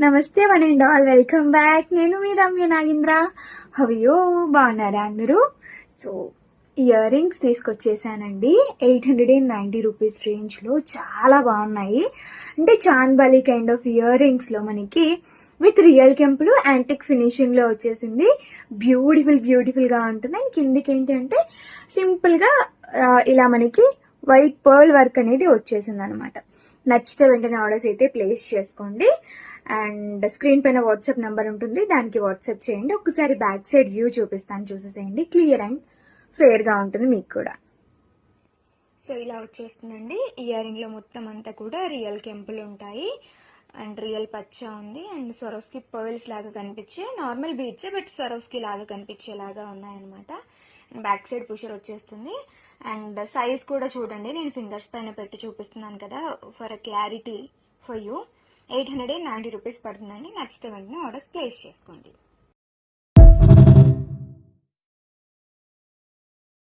నమస్తే one and all, welcome back. నేను మీ రమ్య నాగేంద్ర. హవియో బాగున్నారా అందరూ? సో ఇయర్ రింగ్స్ తీసుకొచ్చేసానండి. 890 రూపీస్ రేంజ్లో చాలా బాగున్నాయి. అంటే చాన్బాలి కైండ్ ఆఫ్ ఇయర్ రింగ్స్లో మనకి విత్ రియల్ కెంపులు యాంటిక్ ఫినిషింగ్లో వచ్చేసింది. బ్యూటిఫుల్గా ఉంటుంది. అండ్ కిందికి ఏంటంటే సింపుల్గా ఇలా మనకి వైట్ పర్ల్ వర్క్ అనేది వచ్చేసింది అనమాట. నచ్చితే వెంటనే ఆర్డర్స్ అయితే ప్లేస్ చేసుకోండి. అండ్ స్క్రీన్ పైన వాట్సాప్ నెంబర్ ఉంటుంది, దానికి వాట్సాప్ చేయండి. ఒకసారి బ్యాక్ సైడ్ వ్యూ చూపిస్తాను, చూసేసేయండి. క్లియర్ అండ్ ఫేర్గా ఉంటుంది మీకు కూడా. సో ఇలా వచ్చేస్తుందండి. ఇయర్ రింగ్లో మొత్తం అంతా కూడా రియల్ కెంపులు ఉంటాయి అండ్ రియల్ పచ్చ ఉంది అండ్ స్వరోస్కి పర్ల్స్ లాగా కనిపించే నార్మల్ బీడ్సే బట్ స్వరోస్కి లాగా కనిపించేలాగా ఉన్నాయన్నమాట. అండ్ బ్యాక్ సైడ్ పుషర్ వచ్చేస్తుంది. అండ్ సైజ్ కూడా చూడండి, నేను ఫింగర్స్ పైన పెట్టి చూపిస్తున్నాను కదా for clarity for you. 890 rupees పడుతుందండి. నచ్చితే వెంటనే ఆర్డర్స్ ప్లేస్ చేసుకోండి.